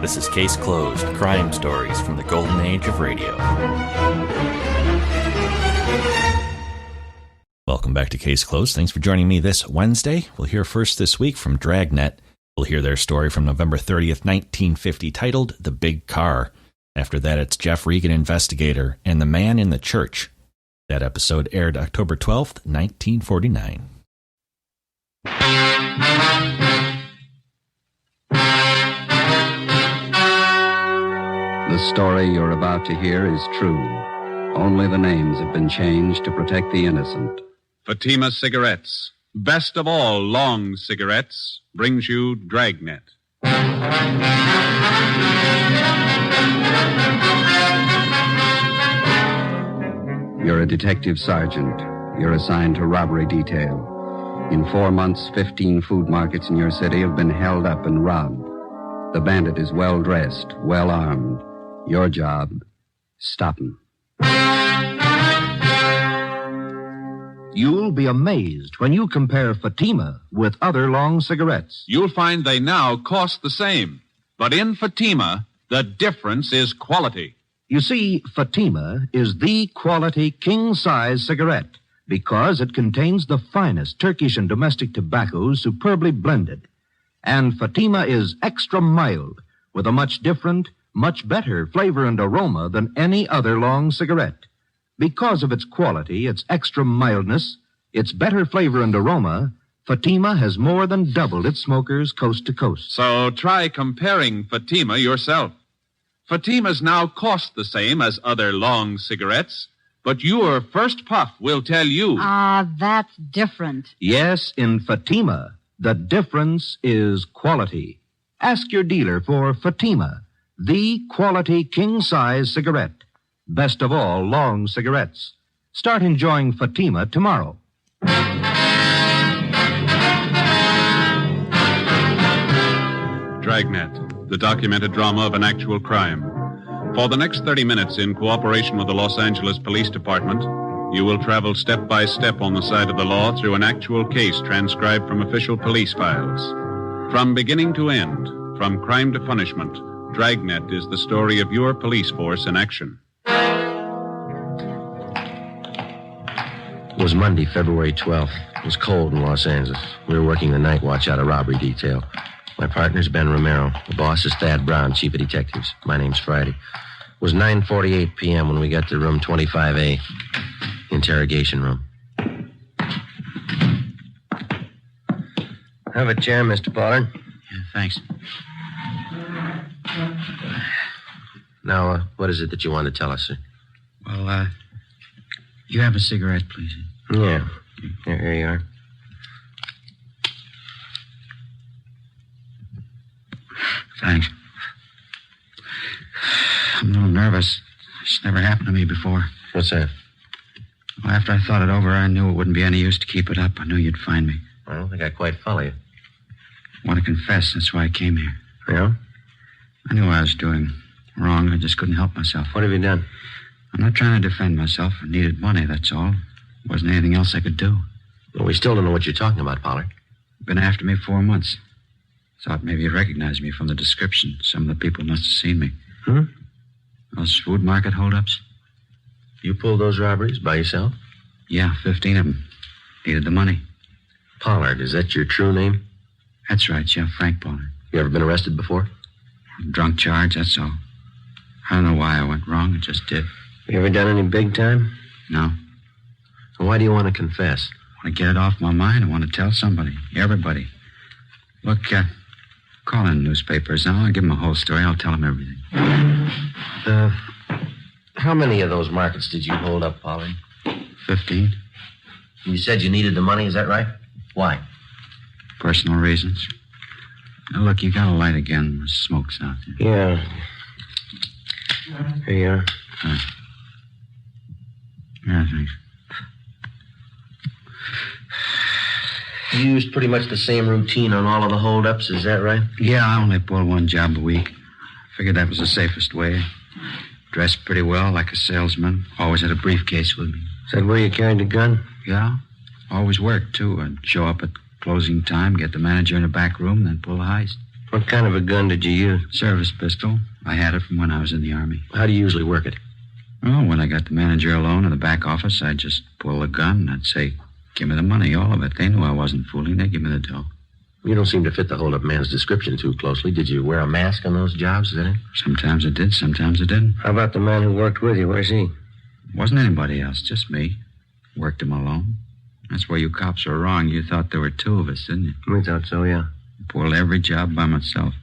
This is Case Closed, crime stories from the golden age of radio. Welcome back to Case Closed. Thanks for joining me this Wednesday. We'll hear first this week from Dragnet. We'll hear their story from November 30th, 1950, titled The Big Car. After that, it's Jeff Regan, Investigator, and The Man in the Church. That episode aired October 12th, 1949. The story you're about to hear is true. Only the names have been changed to protect the innocent. Fatima Cigarettes, best of all long cigarettes, brings you Dragnet. You're a detective sergeant. You're assigned to robbery detail. In 4 months, 15 food markets in your city have been held up and robbed. The bandit is well-dressed, well-armed. Your job, stop him. You'll be amazed when you compare Fatima with other long cigarettes. You'll find they now cost the same. But in Fatima, the difference is quality. You see, Fatima is the quality king-size cigarette because it contains the finest Turkish and domestic tobaccos superbly blended. And Fatima is extra mild with a much different, much better flavor and aroma than any other long cigarette. Because of its quality, its extra mildness, its better flavor and aroma, Fatima has more than doubled its smokers coast to coast. So try comparing Fatima yourself. Fatimas now cost the same as other long cigarettes, but your first puff will tell you. That's different. Yes, in Fatima, the difference is quality. Ask your dealer for Fatima, the quality king-size cigarette. Best of all long cigarettes. Start enjoying Fatima tomorrow. Dragnet, the documented drama of an actual crime. For the next 30 minutes, in cooperation with the Los Angeles Police Department, you will travel step by step on the side of the law through an actual case transcribed from official police files. From beginning to end, from crime to punishment, Dragnet is the story of your police force in action. It was Monday, February 12th. It was cold in Los Angeles. We were working the night watch out of robbery detail. My partner's Ben Romero. The boss is Thad Brown, chief of detectives. My name's Friday. It was 9:48 p.m. when we got to room 25A, interrogation room. Have a chair, Mr. Pollard. Yeah, thanks. Now, what is it that you want to tell us, sir? Well, you have a cigarette, please? Yeah. Here you are. Thanks. I'm a little nervous. It's never happened to me before. What's that? Well, after I thought it over, I knew it wouldn't be any use to keep it up. I knew you'd find me. I don't think I quite follow you. I want to confess. That's why I came here. Yeah? I knew I was doing wrong. I just couldn't help myself. What have you done? I'm not trying to defend myself. I needed money, that's all. There wasn't anything else I could do. Well, we still don't know what you're talking about, Pollard. Been after me 4 months. Thought maybe you'd recognize me from the description. Some of the people must have seen me. Those food market holdups? You pulled those robberies by yourself? Yeah, 15 of them. Needed the money. Pollard, is that your true name? That's right, yeah, Frank Pollard. You ever been arrested before? Drunk charge, that's all. I don't know why I went wrong. It just did. You ever done any big time? No. Well, why do you want to confess? I want to get it off my mind. I want to tell somebody. Everybody. Look, call in newspapers now. I'll give them a whole story. I'll tell them everything. How many of those markets did you hold up, Pollard? 15. You said you needed the money, is that right? Why? Personal reasons. Now, look, you got a light again. The smoke's out there. Yeah. Here you are. Yeah, thanks. You used pretty much the same routine on all of the holdups, is that right? Yeah, I only pull one job a week. Figured that was the safest way. Dressed pretty well, like a salesman. Always had a briefcase with me. Is that where you carried the gun? Yeah. Always worked, too. I'd show up at closing time, get the manager in a back room, then pull the heist. What kind of a gun did you use? Service pistol. I had it from when I was in the Army. How do you usually work it? Oh, when I got the manager alone in the back office, I'd just pull the gun and I'd say, give me the money, all of it. They knew I wasn't fooling. They'd give me the dough. You don't seem to fit the hold-up man's description too closely. Did you wear a mask on those jobs, is that it? Sometimes I did, sometimes I didn't. How about the man who worked with you? Where's he? Wasn't anybody else, just me. Worked him alone. That's where you cops were wrong. You thought there were two of us, didn't you? We thought so, yeah. Pulled every job by myself.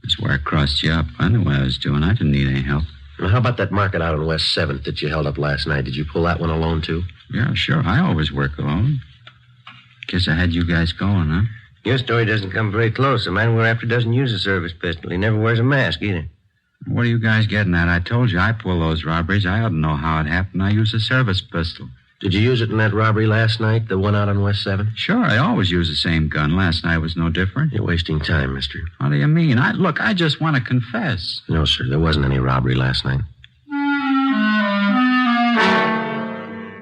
That's where I crossed you up. I knew what I was doing. I didn't need any help. Well, how about that market out on West 7th that you held up last night? Did you pull that one alone, too? Yeah, sure. I always work alone. Guess I had you guys going, huh? Your story doesn't come very close. The man we're after doesn't use a service pistol. He never wears a mask, either. What are you guys getting at? I told you I pull those robberies. I ought to know how it happened. I use a service pistol. Did you use it in that robbery last night, the one out on West 7th? Sure, I always use the same gun. Last night was no different. You're wasting time, mister. What do you mean? I just want to confess. No, sir, there wasn't any robbery last night.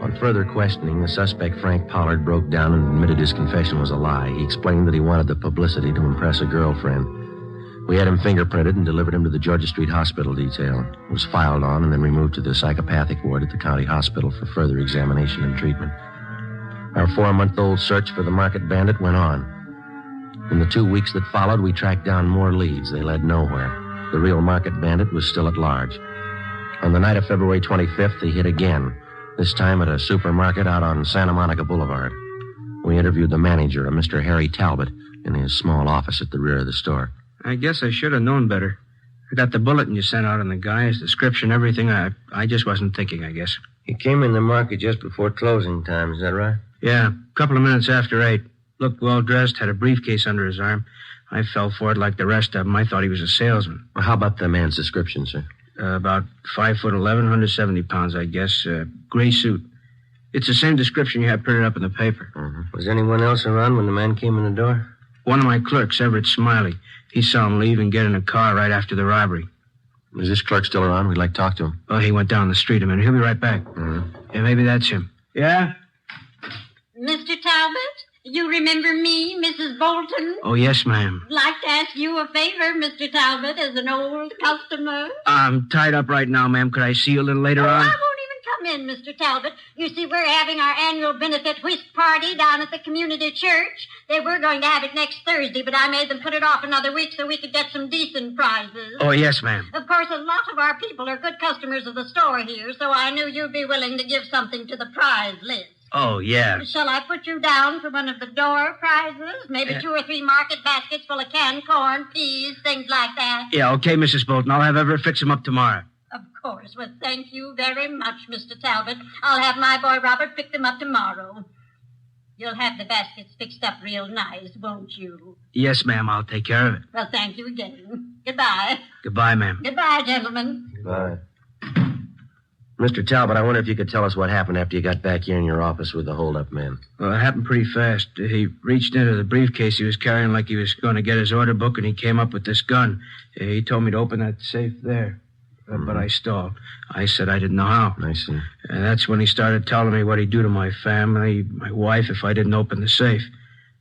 On further questioning, the suspect, Frank Pollard, broke down and admitted his confession was a lie. He explained that he wanted the publicity to impress a girlfriend. We had him fingerprinted and delivered him to the Georgia Street Hospital detail. He was filed on and then removed to the psychopathic ward at the county hospital for further examination and treatment. Our 4-month-old search for the market bandit went on. In the 2 weeks that followed, we tracked down more leads. They led nowhere. The real market bandit was still at large. On the night of February 25th, he hit again, this time at a supermarket out on Santa Monica Boulevard. We interviewed the manager, a Mr. Harry Talbot, in his small office at the rear of the store. I guess I should have known better. I got the bulletin you sent out on the guy, his description, everything. I just wasn't thinking, I guess. He came in the market just before closing time, is that right? Yeah, a couple of minutes after 8. Looked well-dressed, had a briefcase under his arm. I fell for it like the rest of them. I thought he was a salesman. Well, how about the man's description, sir? About 5'11", 170 pounds, I guess. Gray suit. It's the same description you had printed up in the paper. Mm-hmm. Was anyone else around when the man came in the door? One of my clerks, Everett Smiley. He saw him leave and get in a car right after the robbery. Is this clerk still around? We'd like to talk to him. Oh, he went down the street a minute. He'll be right back. Mm-hmm. Yeah, maybe that's him. Yeah? Mr. Talbot, you remember me, Mrs. Bolton? Oh, yes, ma'am. I'd like to ask you a favor, Mr. Talbot, as an old customer. I'm tied up right now, ma'am. Could I see you a little later on? I won't even come in, Mr. Talbot. You see, we're having our annual benefit whist party down at the community church. They were going to have it next Thursday, but I made them put it off another week so we could get some decent prizes. Oh, yes, ma'am. Of course, a lot of our people are good customers of the store here, so I knew you'd be willing to give something to the prize list. Oh, yeah. Shall I put you down for one of the door prizes? Maybe 2 or 3 market baskets full of canned corn, peas, things like that. Yeah, okay, Mrs. Bolton. I'll have Everett fix them up tomorrow. Of course. Well, thank you very much, Mr. Talbot. I'll have my boy Robert pick them up tomorrow. You'll have the baskets fixed up real nice, won't you? Yes, ma'am. I'll take care of it. Well, thank you again. Goodbye. Goodbye, ma'am. Goodbye, gentlemen. Goodbye. Mr. Talbot, I wonder if you could tell us what happened after you got back here in your office with the hold-up man. Well, it happened pretty fast. He reached into the briefcase he was carrying like he was going to get his order book, and he came up with this gun. He told me to open that safe there. But I stalled. I said I didn't know how. I see. And that's when he started telling me what he'd do to my family, my wife, if I didn't open the safe.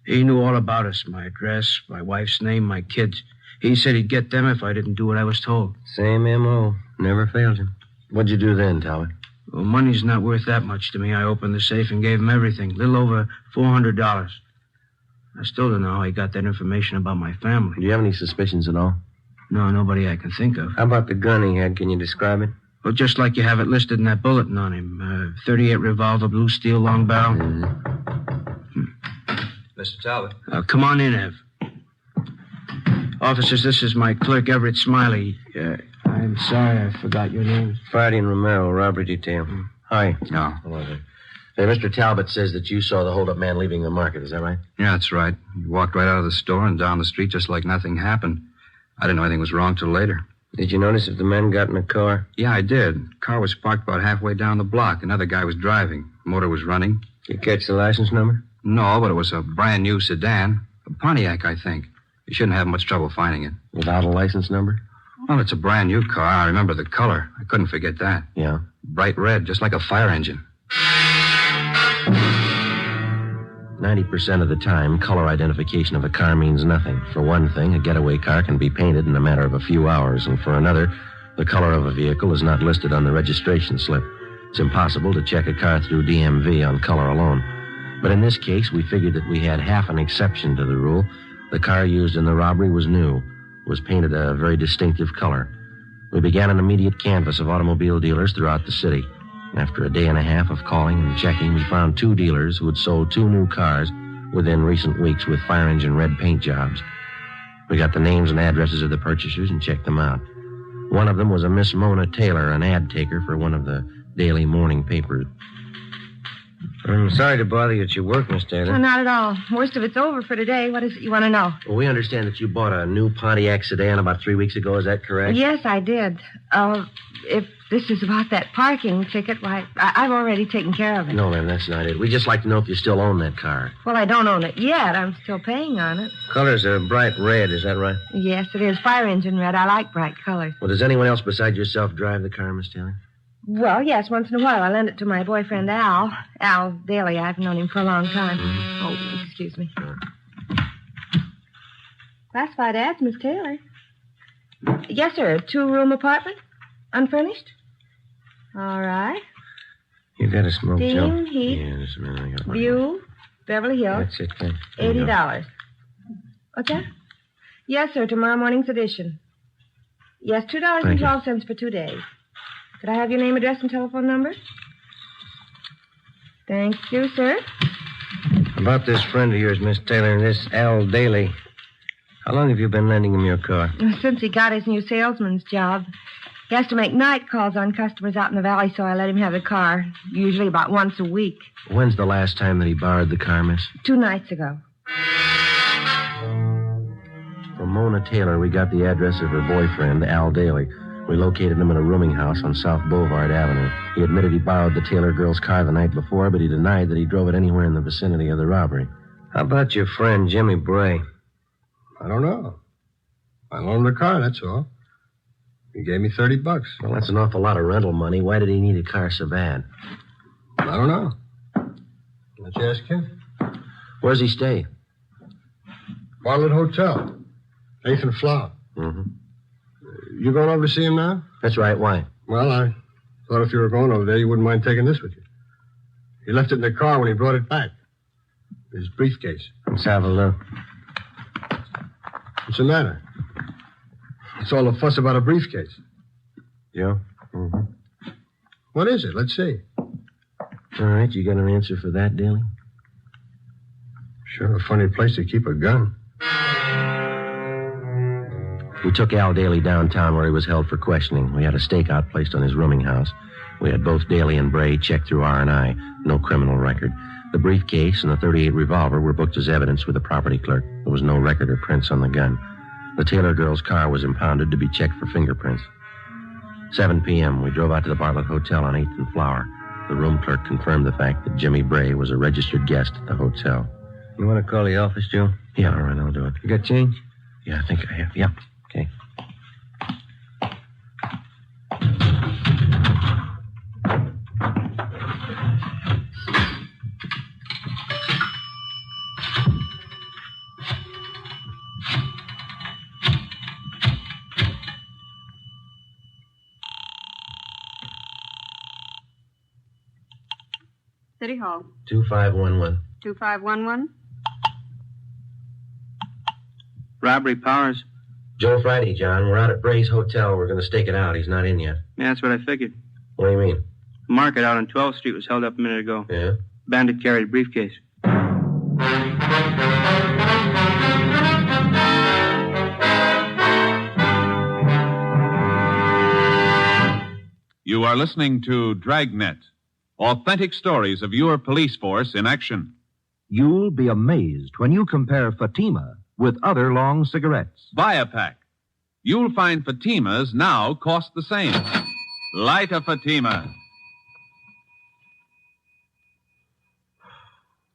He knew all about us, my address, my wife's name, my kids. He said he'd get them if I didn't do what I was told. Same M.O. Never failed him. What'd you do then, Talbot? Well, money's not worth that much to me. I opened the safe and gave him everything. A little over $400. I still don't know how he got that information about my family. Do you have any suspicions at all? No, nobody I can think of. How about the gun he had? Can you describe it? Well, just like you have it listed in that bulletin on him. 38 revolver, blue steel, long barrel. Mr. Talbot. Come on in, Ev. Officers, this is my clerk, Everett Smiley. I'm sorry I forgot your name. Friday and Romero, robbery detail. Hi. No. Hello there. Hey, Mr. Talbot says that you saw the hold-up man leaving the market. Is that right? Yeah, that's right. He walked right out of the store and down the street just like nothing happened. I didn't know anything was wrong till later. Did you notice if the men got in a car? Yeah, I did. The car was parked about halfway down the block. Another guy was driving. The motor was running. Did you catch the license number? No, but it was a brand new sedan. A Pontiac, I think. You shouldn't have much trouble finding it. Without a license number? Well, it's a brand new car. I remember the color. I couldn't forget that. Yeah. Bright red, just like a fire engine. 90% of the time, color identification of a car means nothing. For one thing, a getaway car can be painted in a matter of a few hours, and for another, the color of a vehicle is not listed on the registration slip. It's impossible to check a car through DMV on color alone. But in this case, we figured that we had half an exception to the rule. The car used in the robbery was new, was painted a very distinctive color. We began an immediate canvass of automobile dealers throughout the city. After a day and a half of calling and checking, we found 2 dealers who had sold 2 new cars within recent weeks with fire engine red paint jobs. We got the names and addresses of the purchasers and checked them out. One of them was a Miss Mona Taylor, an ad taker for one of the daily morning papers. I'm sorry to bother you at your work, Miss Taylor. No, not at all. Most of it's over for today. What is it you want to know? Well, we understand that you bought a new Pontiac sedan about 3 weeks ago. Is that correct? Yes, I did. If this is about that parking ticket, why, I've already taken care of it. No, ma'am, that's not it. We'd just like to know if you still own that car. Well, I don't own it yet. I'm still paying on it. Color's a bright red, is that right? Yes, it is. Fire engine red. I like bright colors. Well, does anyone else besides yourself drive the car, Miss Taylor? Well, yes, once in a while. I lend it to my boyfriend, Al. Al Daly. I've known him for a long time. Mm-hmm. Oh, excuse me. Classified ads, Miss Taylor. Yes, sir. 2-room apartment? Unfurnished? All right. You got a smoke, Joe? Steam, heat, Yeah, just a minute. I got one. view, Beverly Hills. That's it, Ken. $80. What's that? Yes, sir. Tomorrow morning's edition. Yes, $2.12 for 2 days. Could I have your name, address, and telephone number? Thank you, sir. About this friend of yours, Miss Taylor, this Al Daly. How long have you been lending him your car? Since he got his new salesman's job. He has to make night calls on customers out in the valley, so I let him have the car, usually about once a week. When's the last time that he borrowed the car, miss? 2 nights ago. From Mona Taylor, we got the address of her boyfriend, Al Daly. We located him in a rooming house on South Boulevard Avenue. He admitted he borrowed the Taylor girl's car the night before, but he denied that he drove it anywhere in the vicinity of the robbery. How about your friend, Jimmy Bray? I don't know. I loaned him the car, that's all. He gave me $30. Well, that's an awful lot of rental money. Why did he need a car so bad? I don't know. Let's ask him. Where's he stay? Bartlett Hotel. Nathan Flower. Mm-hmm. You going over to see him now? That's right. Why? Well, I thought if you were going over there, you wouldn't mind taking this with you. He left it in the car when he brought it back. His briefcase. Let's have a look. What's the matter? It's all the fuss about a briefcase. Yeah? Mm-hmm. What is it? Let's see. All right, you got an answer for that, Daly? Sure a funny place to keep a gun. We took Al Daly downtown where he was held for questioning. We had a stakeout placed on his rooming house. We had both Daly and Bray checked through R&I. No criminal record. The briefcase and the .38 revolver were booked as evidence with the property clerk. There was no record or prints on the gun. The Taylor girl's car was impounded to be checked for fingerprints. 7 p.m., we drove out to the Bartlett Hotel on 8th and Flower. The room clerk confirmed the fact that Jimmy Bray was a registered guest at the hotel. You want to call the office, Joe? Yeah, all right, I'll do it. You got change? Yeah, I think I have. Yeah, okay. City Hall. 2511. 2511. Robbery Powers. Joe Friday, John. We're out at Bray's Hotel. We're going to stake it out. He's not in yet. Yeah, that's what I figured. What do you mean? The market out on 12th Street was held up a minute ago. Yeah? Bandit carried a briefcase. You are listening to Dragnet, authentic stories of your police force in action. You'll be amazed when you compare Fatima with other long cigarettes. Buy a pack. You'll find Fatimas now cost the same. Light a Fatima.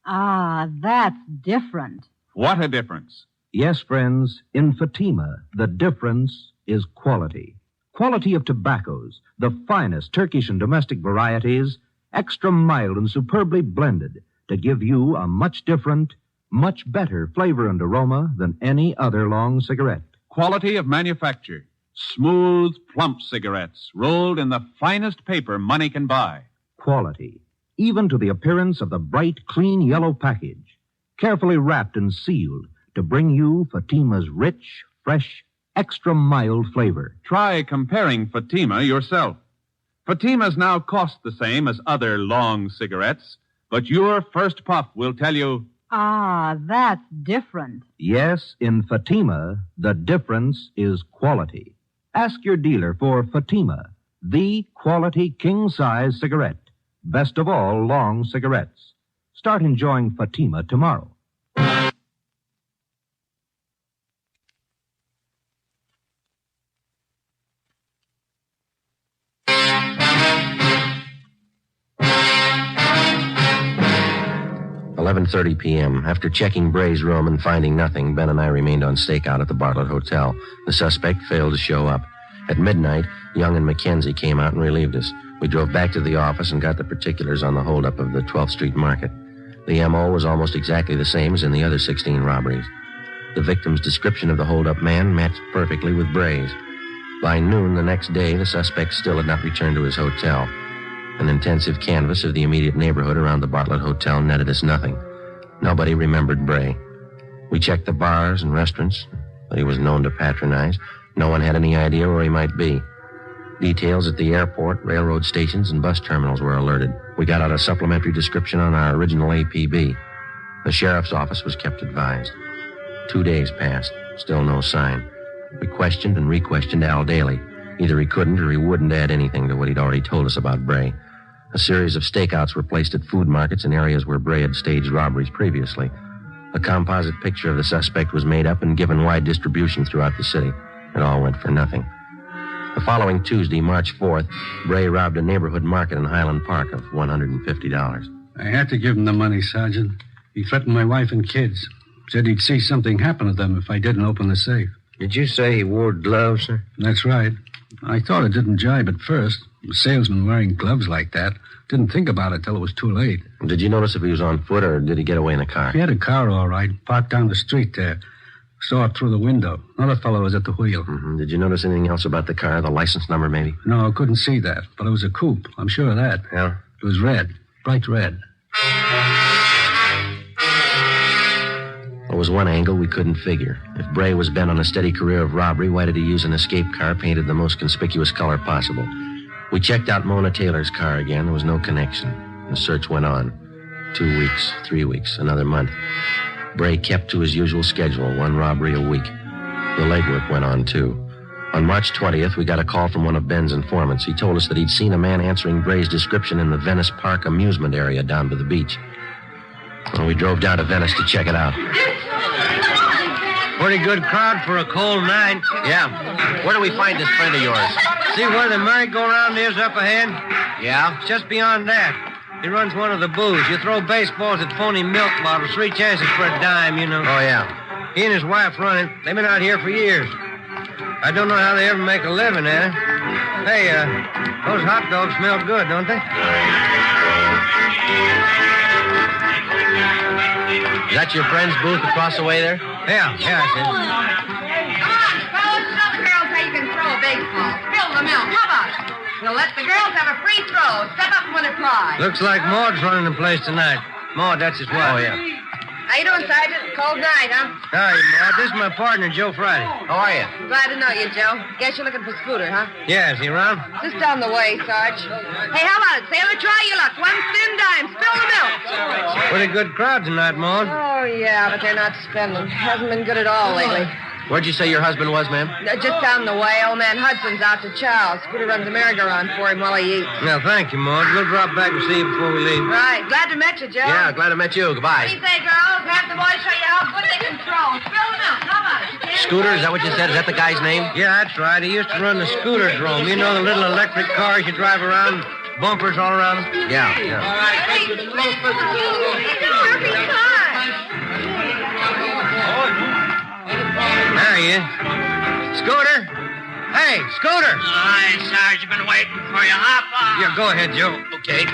Ah, that's different. What a difference. Yes, friends, in Fatima, the difference is quality. Quality of tobaccos, the finest Turkish and domestic varieties, extra mild and superbly blended, to give you a much different, much better flavor and aroma than any other long cigarette. Quality of manufacture. Smooth, plump cigarettes rolled in the finest paper money can buy. Quality, even to the appearance of the bright, clean yellow package, carefully wrapped and sealed to bring you Fatima's rich, fresh, extra mild flavor. Try comparing Fatima yourself. Fatimas now cost the same as other long cigarettes, but your first puff will tell you, Ah, that's different. Yes, in Fatima, the difference is quality. Ask your dealer for Fatima, the quality king-size cigarette. Best of all long cigarettes. Start enjoying Fatima tomorrow. $11:30 p.m. After checking Bray's room and finding nothing, Ben and I remained on stakeout at the Bartlett Hotel. The suspect failed to show up. At midnight, Young and Mackenzie came out and relieved us. We drove back to the office and got the particulars on the holdup of the 12th Street Market. The M.O. was almost exactly the same as in the other 16 robberies. The victim's description of the holdup man matched perfectly with Bray's. By noon the next day, the suspect still had not returned to his hotel. An intensive canvass of the immediate neighborhood around the Bartlett Hotel netted us nothing. Nobody remembered Bray. We checked the bars and restaurants that he was known to patronize. No one had any idea where he might be. Details at the airport, railroad stations, and bus terminals were alerted. We got out a supplementary description on our original APB. The sheriff's office was kept advised. 2 days passed. Still no sign. We questioned and re-questioned Al Daly. Either he couldn't or he wouldn't add anything to what he'd already told us about Bray. A series of stakeouts were placed at food markets in areas where Bray had staged robberies previously. A composite picture of the suspect was made up and given wide distribution throughout the city. It all went for nothing. The following Tuesday, March 4th, Bray robbed a neighborhood market in Highland Park of $150. I had to give him the money, Sergeant. He threatened my wife and kids. Said he'd see something happen to them if I didn't open the safe. Did you say he wore gloves, sir? That's right. I thought it didn't jibe at first. A salesman wearing gloves like that. Didn't think about it till it was too late. Did you notice if he was on foot or did he get away in a car? He had a car, all right, parked down the street there. Saw it through the window. Another fellow was at the wheel. Mm-hmm. Did you notice anything else about the car? The license number, maybe? No, I couldn't see that. But it was a coupe. I'm sure of that. Yeah? It was red. Bright red. There was one angle we couldn't figure. If Bray was bent on a steady career of robbery, why did he use an escape car painted the most conspicuous color possible? We checked out Mona Taylor's car again. There was no connection. The search went on. 2 weeks, 3 weeks, another month. Bray kept to his usual schedule, one robbery a week. The legwork went on, too. On March 20th, we got a call from one of Ben's informants. He told us that he'd seen a man answering Bray's description in the Venice Park amusement area down by the beach. Well, we drove down to Venice to check it out. Pretty good crowd for a cold night. Yeah. Where do we find this friend of yours? See where the merry-go-round is up ahead? Yeah? It's just beyond that. He runs one of the booths. You throw baseballs at phony milk bottles, 3 chances for a dime, you know. Oh, yeah. He and his wife run it. They've been out here for years. I don't know how they ever make a living at it. Hey, those hot dogs smell good, don't they? Is that your friend's booth across the way there? Yeah, I see. Come on, fellas, show the girls how you can throw a baseball. Spill the milk. How about it? We'll let the girls have a free throw. Step up and win a prize. Looks like Maud's running the place tonight. Maud, that's his wife. Oh, yeah. How you doing, Sergeant? Cold night, huh? Hi, Maud. This is my partner, Joe Friday. How are you? Glad to know you, Joe. Guess you're looking for Scooter, huh? Yeah, is he around? Just down the way, Sarge. Hey, how about it, Sailor? Try your luck. 1 spin dime. Spill the milk. Pretty good crowd tonight, Maud. Oh, yeah, but they're not spending. Hasn't been good at all lately. Where'd you say your husband was, ma'am? Just down the way. Old man Hudson's out to chow. Scooter runs a merry-go-round for him while he eats. Well, thank you, Maud. We'll drop back and see you before we leave. Right. Glad to meet you, Joe. Yeah, glad I met you. Goodbye. What do you say, girls? Have the boys show you how good they can throw. Spill the milk. How about it? Scooter, is that what you said? Is that the guy's name? Yeah, that's right. He used to run the scooter drome. You know, the little electric cars you drive around, bumpers all around them? Yeah. All right. Hey, perfect time. There he is. Scooter? Hey, Scooter! Hi, Sarge. I've been waiting for you. Hop on. Yeah, go ahead, Joe. Okay.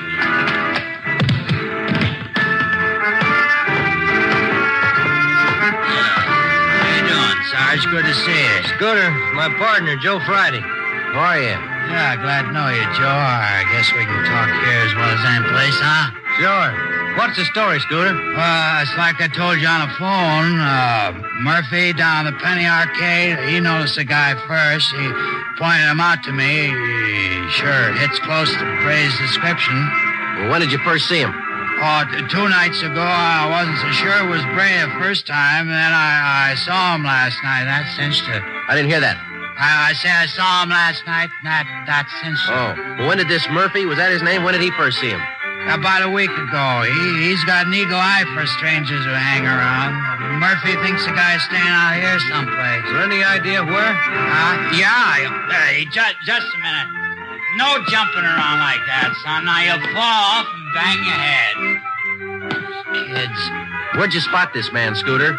Sarge. Good to see you. Scooter, my partner, Joe Friday. How are you? Yeah, glad to know you, Joe. I guess we can talk here as well as any place, huh? Sure. What's the story, Scooter? It's like I told you on the phone. Murphy down at the Penny Arcade, he noticed the guy first. He pointed him out to me. He sure hits close to Bray's description. Well, when did you first see him? Oh, 2 nights ago, I wasn't so sure it was Bray the first time. Then I saw him last night. That cinched it. I didn't hear that. I said I saw him last night. That cinched it. Oh. Well, when did this Murphy, was that his name? When did he first see him? About a week ago. He's got an eagle eye for strangers who hang around. Murphy thinks the guy's staying out here someplace. Is there any idea where? Yeah. Just a minute. No jumping around like that, son. Now you'll fall off and bang your head. Kids. Where'd you spot this man, Scooter?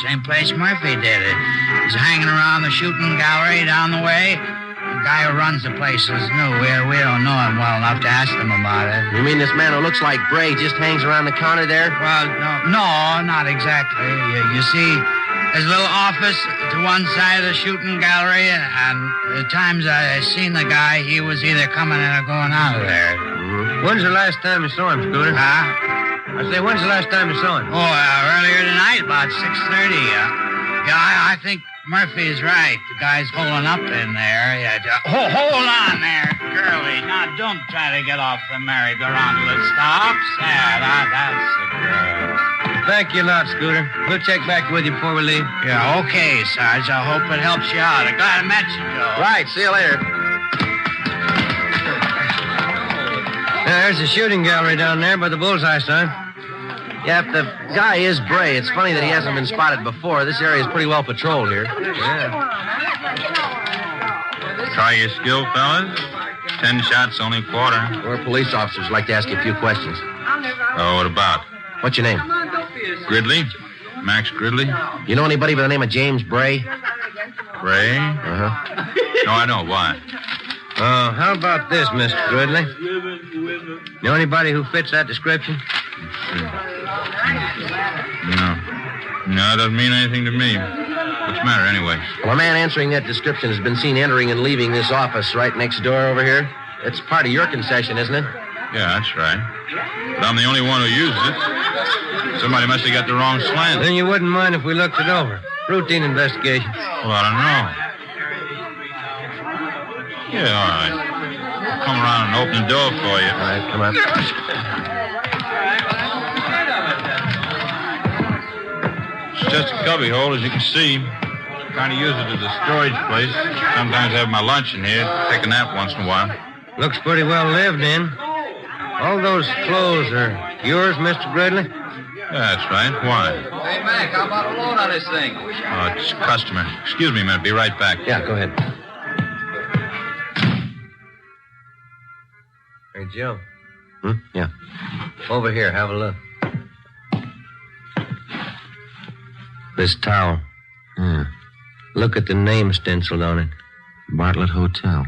Same place Murphy did it. He's hanging around the shooting gallery down the way. The guy who runs the place is new. We don't know him well enough to ask him about it. You mean this man who looks like Bray just hangs around the counter there? Well, no, not exactly. You see, there's a little office to one side of the shooting gallery, and the times I seen the guy, he was either coming in or going out of there. Mm-hmm. When's the last time you saw him, Scooter? Huh? I say, when's the last time you saw him? Earlier tonight, about 6:30. I think Murphy's right. The guy's holding up in there. Hold on there, girlie. Now, don't try to get off the merry-go-round till it stops. That's the girl. Thank you a lot, Scooter. We'll check back with you before we leave. Yeah, okay, Sarge. I hope it helps you out. I'm glad I met you, Joe. Right, see you later. There's the shooting gallery down there by the bullseye, son. Yeah, if the guy is Bray, it's funny that he hasn't been spotted before. This area is pretty well patrolled here. Yeah. Try your skill, fellas. 10 shots, only quarter. We're police officers. Like to ask you a few questions. Oh, what about? What's your name? Gridley? Max Gridley? You know anybody by the name of James Bray? Bray? Uh-huh. No, I don't. Why? How about this, Mr. Gridley? Know anybody who fits that description? No, it doesn't mean anything to me. What's the matter, anyway? Well, a man answering that description has been seen entering and leaving this office right next door over here. It's part of your concession, isn't it? Yeah, that's right. But I'm the only one who uses it. Somebody must have got the wrong slant. Then you wouldn't mind if we looked it over. Routine investigation. Well, I don't know. Yeah, all right. I'll come around and open the door for you. All right, come on. It's just a cubbyhole, as you can see. Kind of use it as a storage place. Sometimes I have my lunch in here. Take a nap once in a while. Looks pretty well lived in. All those clothes are yours, Mr. Gridley? Yeah, that's right. Why? Hey, Mac, how about a load on this thing? Oh, it's a customer. Excuse me a minute. Be right back. Yeah, go ahead. Hey, Joe. Yeah. Over here, have a look. This towel. Look at the name stenciled on it. Bartlett Hotel.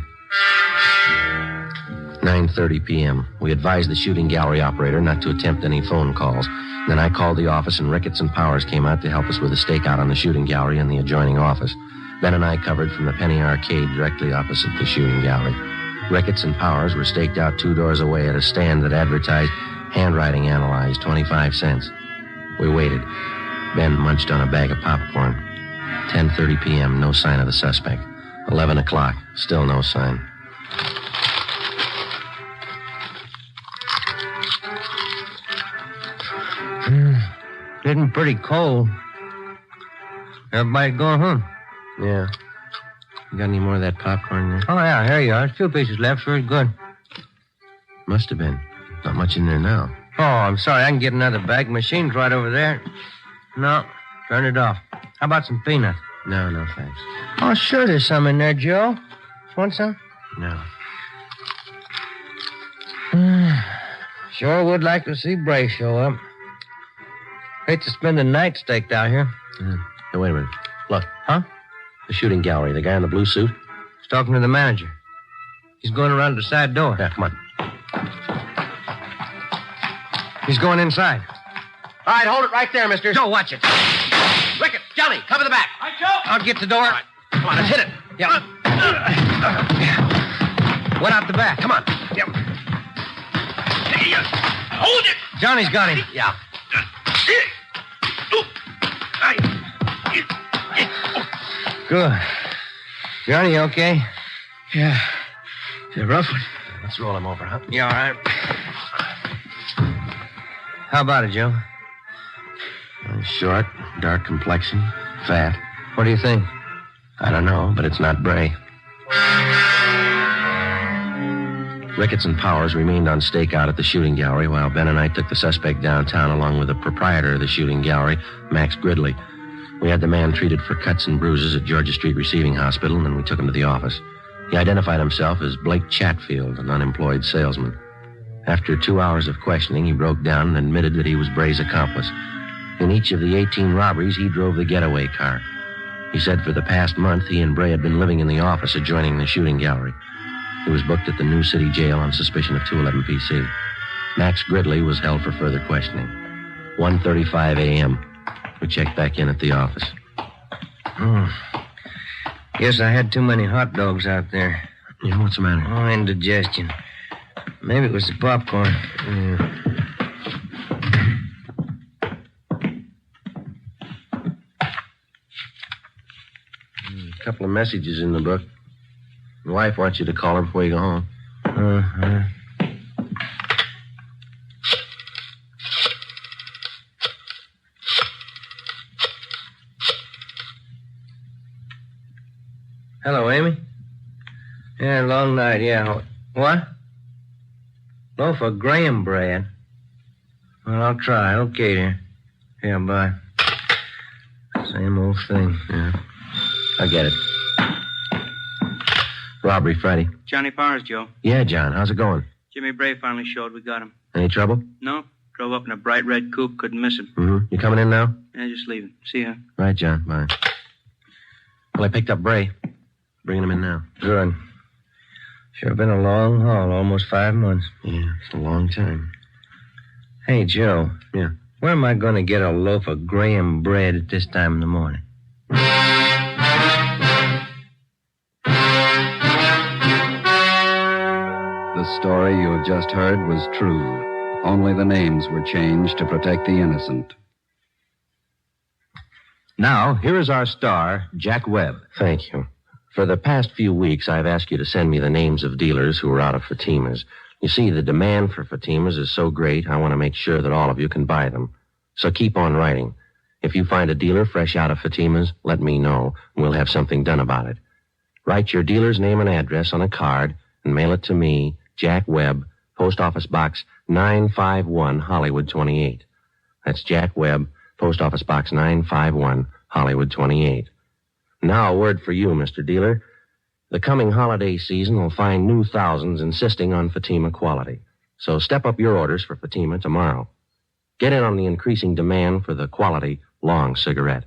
9:30 p.m. We advised the shooting gallery operator not to attempt any phone calls. Then I called the office, and Ricketts and Powers came out to help us with a stakeout on the shooting gallery and the adjoining office. Ben and I covered from the Penny Arcade directly opposite the shooting gallery. Ricketts and Powers were staked out 2 doors away at a stand that advertised handwriting analyzed, 25 cents. We waited. Ben munched on a bag of popcorn. 10:30 p.m., no sign of the suspect. 11 o'clock, still no sign. Getting pretty cold. Everybody going home? Yeah. You got any more of that popcorn there? Oh, yeah, here you are. There's 2 pieces left. Very good. Must have been. Not much in there now. Oh, I'm sorry. I can get another bag. Machine's right over there. No, turn it off. How about some peanuts? No, thanks. Oh, sure, there's some in there, Joe. Want some? No. Sure would like to see Bray show up. Hate to spend the night staked out here. Hey, wait a minute. Look. Huh? The shooting gallery. The guy in the blue suit. He's talking to the manager. He's going around the side door. Yeah, come on. He's going inside. All right, hold it right there, mister. Joe, watch it. Rickett, Johnny, cover the back. Right, Joe. I'll get the door. All right. Come on, let's hit it. Yeah. One out the back. Come on. Yep. Hey, hold it. Johnny's got him. Yeah. Good. Johnny, you okay? Yeah. It's a rough one. Let's roll him over, huh? Yeah, all right. How about it, Joe? Short, dark complexion, fat. What do you think? I don't know, but it's not Bray. Ricketts and Powers remained on stakeout at the shooting gallery while Ben and I took the suspect downtown along with the proprietor of the shooting gallery, Max Gridley. We had the man treated for cuts and bruises at Georgia Street Receiving Hospital, and then we took him to the office. He identified himself as Blake Chatfield, an unemployed salesman. After 2 hours of questioning, he broke down and admitted that he was Bray's accomplice. In each of the 18 robberies, he drove the getaway car. He said for the past month, he and Bray had been living in the office adjoining the shooting gallery. He was booked at the New City Jail on suspicion of 211 PC. Max Gridley was held for further questioning. 1:35 a.m. We checked back in at the office. Guess I had too many hot dogs out there. Yeah, what's the matter? Oh, indigestion. Maybe it was the popcorn. A couple of messages in the book. Your wife wants you to call her before you go home. Uh-huh. Hello, Amy? Yeah, long night, yeah. What? Loaf of graham bread? Well, I'll try. Okay, dear. Yeah, bye. Same old thing. Yeah. I get it. Robbery Friday. Johnny Powers, Joe. Yeah, John. How's it going? Jimmy Bray finally showed. We got him. Any trouble? No. Drove up in a bright red coupe. Couldn't miss him. Mm-hmm. You coming in now? Yeah, just leaving. See ya. Right, John. Bye. Well, I picked up Bray. Bringing him in now. Good. Sure been a long haul, almost 5 months. Yeah, it's a long time. Hey, Joe. Yeah? Where am I going to get a loaf of graham bread at this time in the morning? The story you have just heard was true. Only the names were changed to protect the innocent. Now, here is our star, Jack Webb. Thank you. For the past few weeks, I've asked you to send me the names of dealers who are out of Fatimas. You see, the demand for Fatimas is so great, I want to make sure that all of you can buy them. So keep on writing. If you find a dealer fresh out of Fatimas, let me know, and we'll have something done about it. Write your dealer's name and address on a card and mail it to me, Jack Webb, Post Office Box 951, Hollywood 28. That's Jack Webb, Post Office Box 951, Hollywood 28. Now, a word for you, Mr. Dealer. The coming holiday season will find new thousands insisting on Fatima quality. So step up your orders for Fatima tomorrow. Get in on the increasing demand for the quality long cigarette.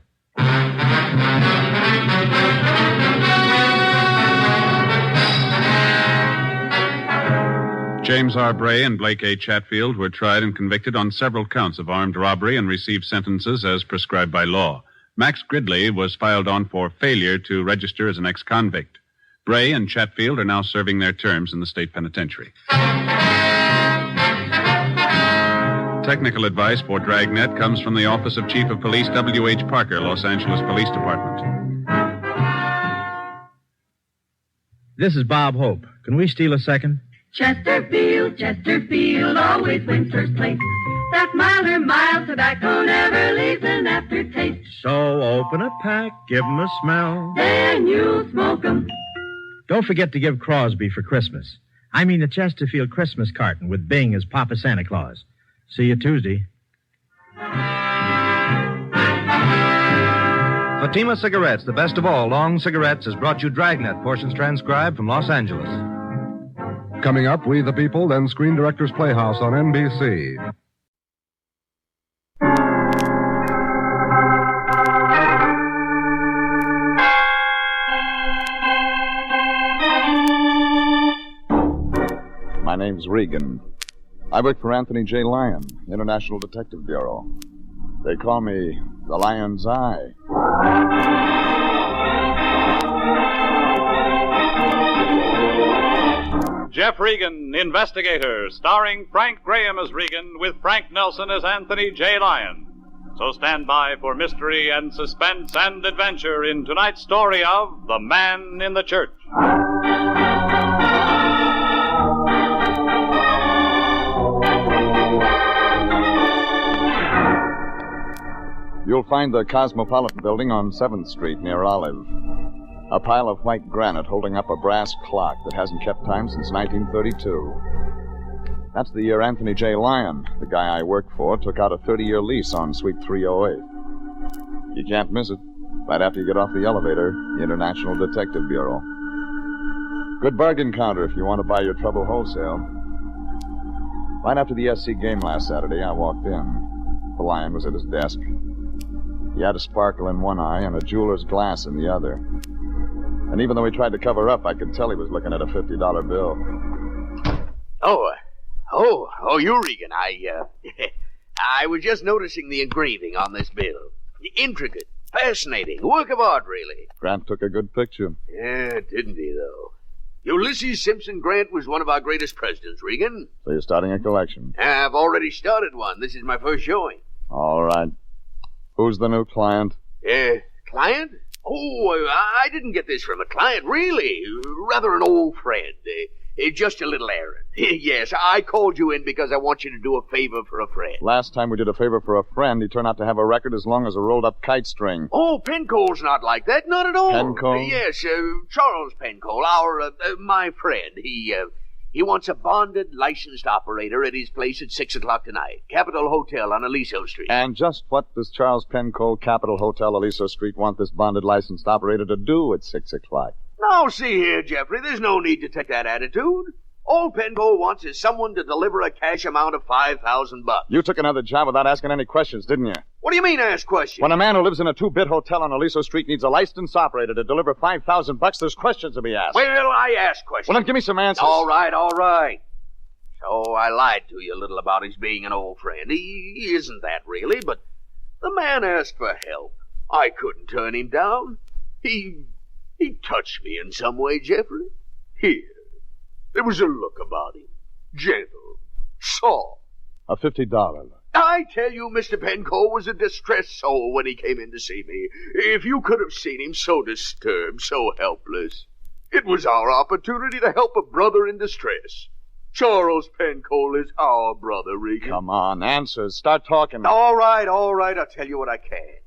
James R. Bray and Blake A. Chatfield were tried and convicted on several counts of armed robbery and received sentences as prescribed by law. Max Gridley was filed on for failure to register as an ex-convict. Bray and Chatfield are now serving their terms in the state penitentiary. Technical advice for Dragnet comes from the Office of Chief of Police W.H. Parker, Los Angeles Police Department. This is Bob Hope. Can we steal a second? Chesterfield, Chesterfield always wins first place. That milder, mild tobacco never leaves an aftertaste. So open a pack, give 'em a smell. Then you'll smoke 'em. Don't forget to give Crosby for Christmas. I mean the Chesterfield Christmas carton with Bing as Papa Santa Claus. See you Tuesday. Fatima Cigarettes, the best of all long cigarettes, has brought you Dragnet, portions transcribed from Los Angeles. Coming up, We the People, then Screen Directors Playhouse on NBC. My name's Regan. I work for Anthony J. Lyon, International Detective Bureau. They call me the Lion's Eye. Jeff Regan, Investigator, starring Frank Graham as Regan with Frank Nelson as Anthony J. Lyon. So stand by for mystery and suspense and adventure in tonight's story of The Man in the Church. You'll find the Cosmopolitan Building on 7th Street near Olive. A pile of white granite holding up a brass clock that hasn't kept time since 1932. That's the year Anthony J. Lyon, the guy I work for, took out a 30-year lease on Suite 308. You can't miss it. Right after you get off the elevator, the International Detective Bureau. Good bargain counter if you want to buy your trouble wholesale. Right after the SC game last Saturday, I walked in. The Lion was at his desk. He had a sparkle in one eye and a jeweler's glass in the other. And even though he tried to cover up, I could tell he was looking at a $50 bill. Oh, you, Regan. I was just noticing the engraving on this bill. Intricate, fascinating, work of art, really. Grant took a good picture. Yeah, didn't he, though? Ulysses Simpson Grant was one of our greatest presidents, Regan. So you're starting a collection? I've already started one. This is my first showing. All right. Who's the new client? Client? Oh, I didn't get this from a client, really. Rather an old friend. Just a little errand. Yes, I called you in because I want you to do a favor for a friend. Last time we did a favor for a friend, he turned out to have a record as long as a rolled-up kite string. Oh, Pencole's not like that. Not at all. Pencole? Yes, Charles Pencole, my friend. He wants a bonded, licensed operator at his place at 6 o'clock tonight. Capitol Hotel on Aliso Street. And just what does Charles Pencole, Capitol Hotel, Aliso Street, want this bonded, licensed operator to do at 6 o'clock? Now, see here, Jeffrey, there's no need to take that attitude. All Pencole wants is someone to deliver a cash amount of $5,000. You took another job without asking any questions, didn't you? What do you mean, ask questions? When a man who lives in a two-bit hotel on Aliso Street needs a licensed operator to deliver $5,000, there's questions to be asked. Well, I ask questions. Well, then give me some answers. All right. So I lied to you a little about his being an old friend. He isn't that, really, but the man asked for help. I couldn't turn him down. He touched me in some way, Jeffrey. Here. There was a look about him. Gentle. Soft. A $50 look. I tell you, Mr. Pencole was a distressed soul when he came in to see me. If you could have seen him so disturbed, so helpless. It was our opportunity to help a brother in distress. Charles Pencole is our brother, Regan. Come on, answers. Start talking. All right. I'll tell you what I can.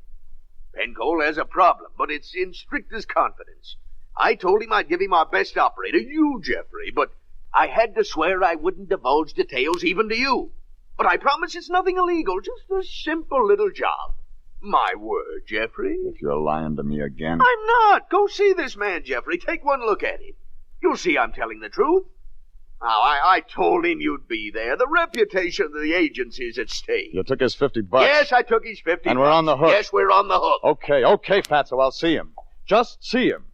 Pencole has a problem, but it's in strictest confidence. I told him I'd give him our best operator, you, Jeffrey, but I had to swear I wouldn't divulge details even to you. But I promise it's nothing illegal, just a simple little job. My word, Jeffrey. If you're lying to me again. I'm not. Go see this man, Jeffrey. Take one look at him. You'll see I'm telling the truth. Now, I told him you'd be there. The reputation of the agency's at stake. You took his $50. Yes, I took his $50. And we're on the hook. Yes, we're on the hook. Okay, Fatso, I'll see him. Just see him.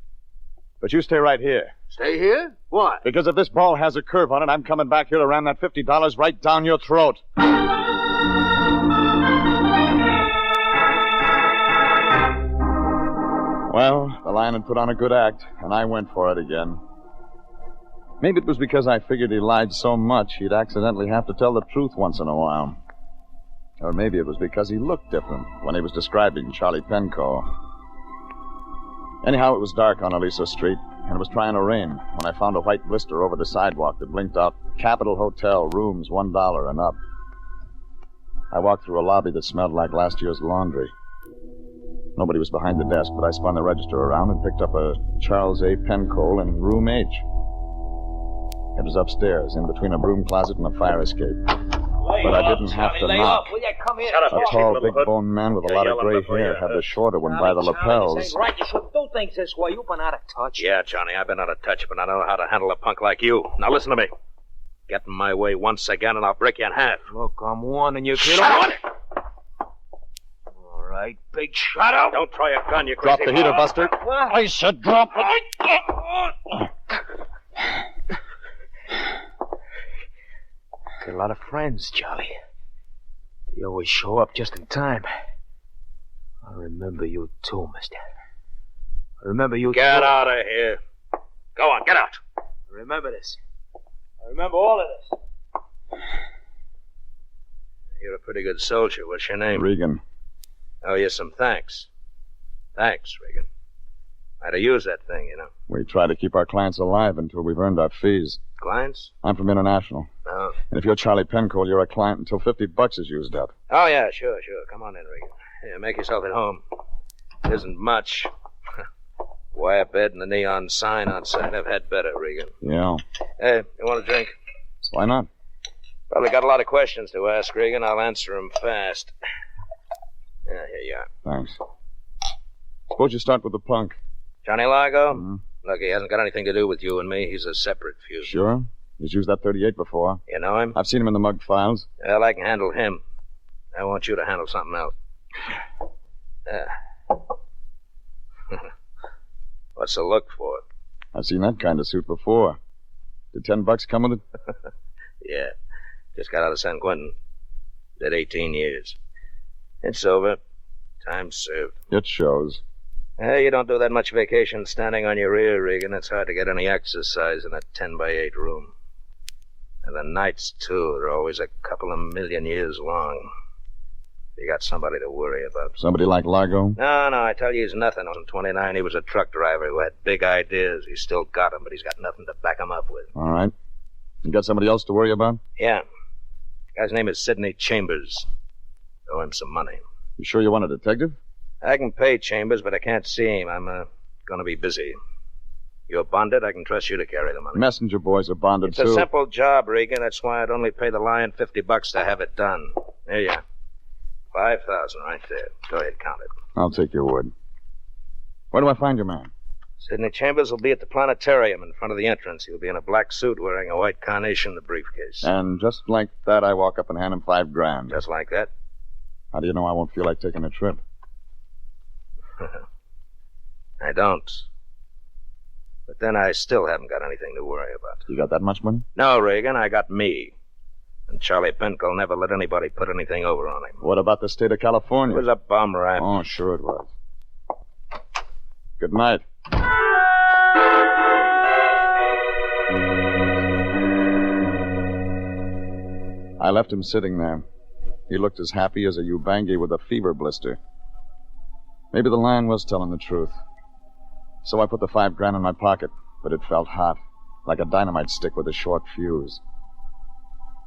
But you stay right here. Stay here? Why? Because if this ball has a curve on it, I'm coming back here to ram that $50 right down your throat. Well, the Lion had put on a good act, and I went for it again. Maybe it was because I figured he lied so much he'd accidentally have to tell the truth once in a while. Or maybe it was because he looked different when he was describing Charlie Pencole. Anyhow, it was dark on Aliso Street, and it was trying to rain when I found a white blister over the sidewalk that blinked out Capitol Hotel, rooms $1 and up. I walked through a lobby that smelled like last year's laundry. Nobody was behind the desk, but I spun the register around and picked up a Charles A. Pencole in room H. It was upstairs, in between a broom closet and a fire escape. But I didn't have to knock. A tall, big-boned man with a lot of gray hair had the shorter one by the lapels. Right, you should do things this way. You've been out of touch. Yeah, Johnny, I've been out of touch, but I know how to handle a punk like you. Now listen to me. Get in my way once again, and I'll break you in half. Look, I'm warning you, kid. Shut up! All right, big shut up. Don't try a gun, you crazy... Drop the heater, Buster. What? I said drop it. Got a lot of friends, Charlie. They always show up just in time. I remember you too, mister. I remember you Get too. out of here. Go on, get out. I remember this. I remember all of this. You're a pretty good soldier. What's your name? Regan. Oh, yes, some thanks. Thanks, Regan. I'd have used that thing, you know. We try to keep our clients alive until we've earned our fees. Clients? I'm from International. Oh. And if you're Charlie Pencold, you're a client until $50 is used up. Oh, yeah, sure. Come on in, Regan. Yeah, make yourself at home. It isn't much. Wire bed and the neon sign outside. I've had better, Regan. Yeah. Hey, you want a drink? Why not? Probably got a lot of questions to ask, Regan. I'll answer them fast. Yeah, here you are. Thanks. Suppose you start with the punk. Johnny Largo? Mm-hmm. Look, he hasn't got anything to do with you and me. He's a separate fusion. Sure? He's used that 38 before. You know him? I've seen him in the mug files. Well, I can handle him. I want you to handle something else. What's the look for? I've seen that kind of suit before. Did $10 come with it? Yeah. Just got out of San Quentin. Did 18 years. It's over. Time served. It shows. You don't do that much vacation standing on your rear, Regan. It's hard to get any exercise in a 10-by-8 room. And the nights, too, they're always a couple of million years long. You got somebody to worry about. Somebody like Largo? No, I tell you, he's nothing. On 29, he was a truck driver who had big ideas. He's still got them, but he's got nothing to back them up with. All right. You got somebody else to worry about? Yeah. Guy's name is Sidney Chambers. Owe him some money. You sure you want a detective? I can pay Chambers, but I can't see him. I'm going to be busy. You're bonded. I can trust you to carry the money. Messenger boys are bonded, It's too. a simple job, Regan. That's why I'd only pay the lion $50 to have it done. Here you are. 5,000 right there. Go ahead, count it. I'll take your word. Where do I find your man? Sidney Chambers will be at the planetarium in front of the entrance. He'll be in a black suit wearing a white carnation in the briefcase. And just like that, I walk up and hand him $5,000. Just like that? How do you know I won't feel like taking a trip? I don't. But then I still haven't got anything to worry about. You got that much money? No, Regan, I got me. And Charlie Pencold never let anybody put anything over on him. What about the state of California? It was a bum rap. Oh, sure it was. Good night. I left him sitting there. He looked as happy as a Ubangi with a fever blister. Maybe the lion was telling the truth. So I put the $5,000 in my pocket, but it felt hot, like a dynamite stick with a short fuse.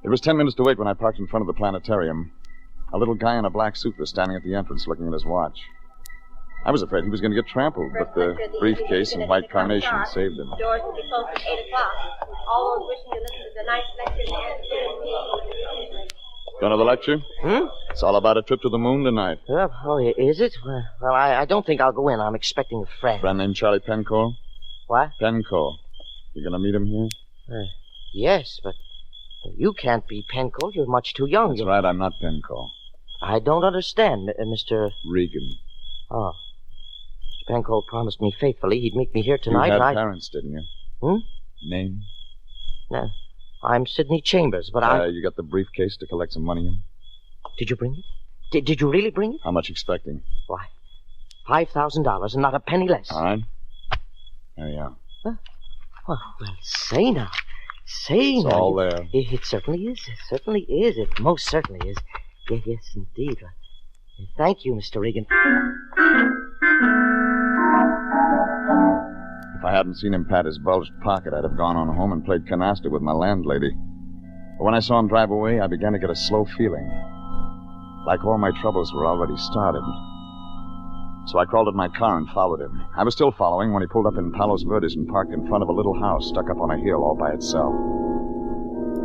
It was 10 minutes to 8 when I parked in front of the planetarium. A little guy in a black suit was standing at the entrance looking at his watch. I was afraid he was going to get trampled, but the briefcase and white carnation saved him. Doors will be closed at 8 o'clock. All those wishing to listen to tonight's lecture in the Going to the lecture? It's all about a trip to the moon tonight. Oh, is it? Well, I don't think I'll go in. I'm expecting a friend. Friend named Charlie Pencold? What? Pencold. You going to meet him here? Yes, but you can't be Pencold. You're much too young. That's right, I'm not Pencold. I don't understand, Mr. Regan. Oh. Mr. Pencold promised me faithfully he'd meet me here tonight. You had parents, didn't you? Name? No. I'm Sidney Chambers, but You got the briefcase to collect some money in? Did you bring it? Did you really bring it? How much expecting? Why, $5,000 and not a penny less. All right. There you are. Well, say now. Say it's now. It's all there. It certainly is. It certainly is. It most certainly is. Yes, indeed. Thank you, Mr. Regan. If I hadn't seen him pat his bulged pocket, I'd have gone on home and played canasta with my landlady. But when I saw him drive away, I began to get a slow feeling. Like all my troubles were already started. So I crawled in my car and followed him. I was still following when he pulled up in Palos Verdes and parked in front of a little house stuck up on a hill all by itself.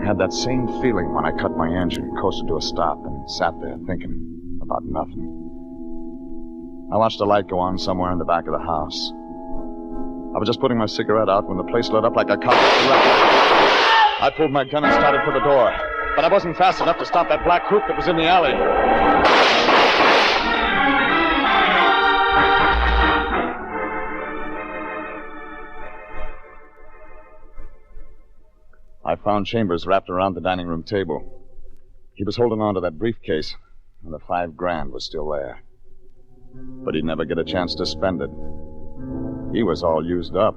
I had that same feeling when I cut my engine, coasted to a stop, and sat there thinking about nothing. I watched a light go on somewhere in the back of the house. I was just putting my cigarette out when the place lit up like a cop. I pulled my gun and started for the door. But I wasn't fast enough to stop that black coupe that was in the alley. I found Chambers wrapped around the dining room table. He was holding on to that briefcase, and the $5,000 was still there. But he'd never get a chance to spend it. He was all used up.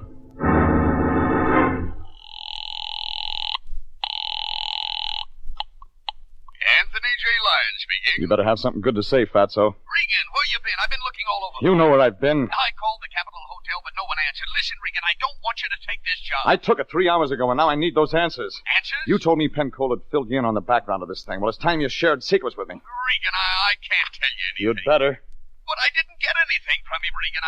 Anthony J. Lyon speaking. You better have something good to say, Fatso. Regan, where you been? I've been looking all over. You know where I've been. I called the Capitol Hotel, but no one answered. Listen, Regan, I don't want you to take this job. I took it 3 hours ago, and now I need those answers. Answers? You told me Pencold had filled you in on the background of this thing. Well, it's time you shared secrets with me. Regan, I can't tell you anything. You'd better. But I didn't get anything from him, Regan.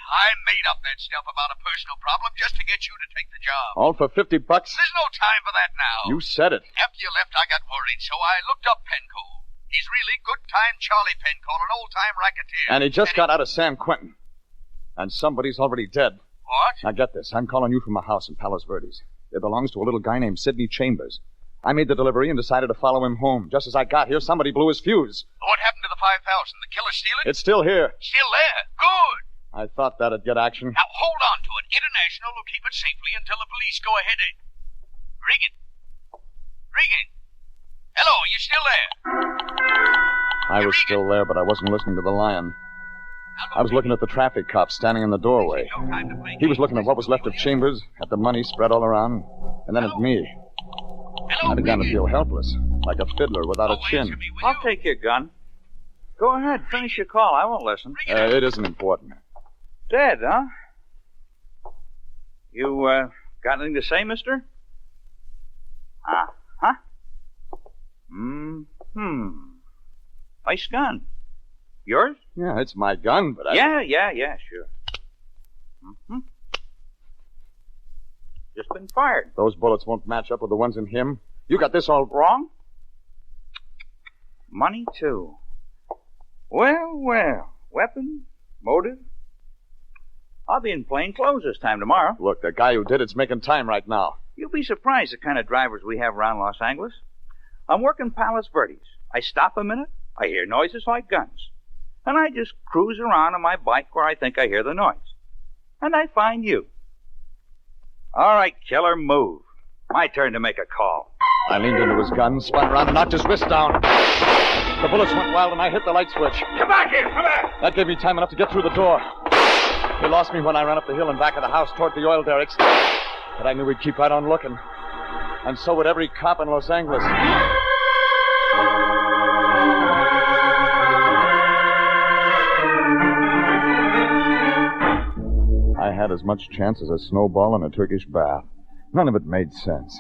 I made up that stuff about a personal problem just to get you to take the job. All for $50? There's no time for that now. You said it. After you left, I got worried, so I looked up Pencold. He's really good-time Charlie Pencold, an old-time racketeer. And he just got out of San Quentin. And somebody's already dead. What? Now get this. I'm calling you from a house in Palos Verdes. It belongs to a little guy named Sidney Chambers. I made the delivery and decided to follow him home. Just as I got here, somebody blew his fuse. What happened to the 5,000? The killer steal it? It's still here. Still there? Good. I thought that'd get action. Now hold on to it. International will keep it safely until the police go ahead. Regan. Regan. Hello, you still there? I was still there, but I wasn't listening to the lion. I was looking at the traffic cop standing in the doorway. He was looking at what was left of Chambers, at the money spread all around, and then at me. I began to feel helpless, like a fiddler without a chin. I'll take your gun. Go ahead, finish your call. I won't listen. It isn't important. Dead, huh? You, got anything to say, mister? Huh? Nice gun. Yours? Yeah, it's my gun, but I... Yeah, sure. Just been fired. Those bullets won't match up with the ones in him. You got this all... Wrong? Money, too. Well. Weapon? Motive? I'll be in plain clothes this time tomorrow. Look, the guy who did it's making time right now. You'll be surprised the kind of drivers we have around Los Angeles. I'm working Palos Verdes. I stop a minute, I hear noises like guns. And I just cruise around on my bike where I think I hear the noise. And I find you. All right, killer, move. My turn to make a call. I leaned into his gun, spun around, and knocked his wrist down. The bullets went wild, and I hit the light switch. Come back here! Come back! That gave me time enough to get through the door. He lost me when I ran up the hill and back of the house toward the oil derricks. But I knew he'd keep right on looking. And so would every cop in Los Angeles. I had as much chance as a snowball in a Turkish bath. None of it made sense.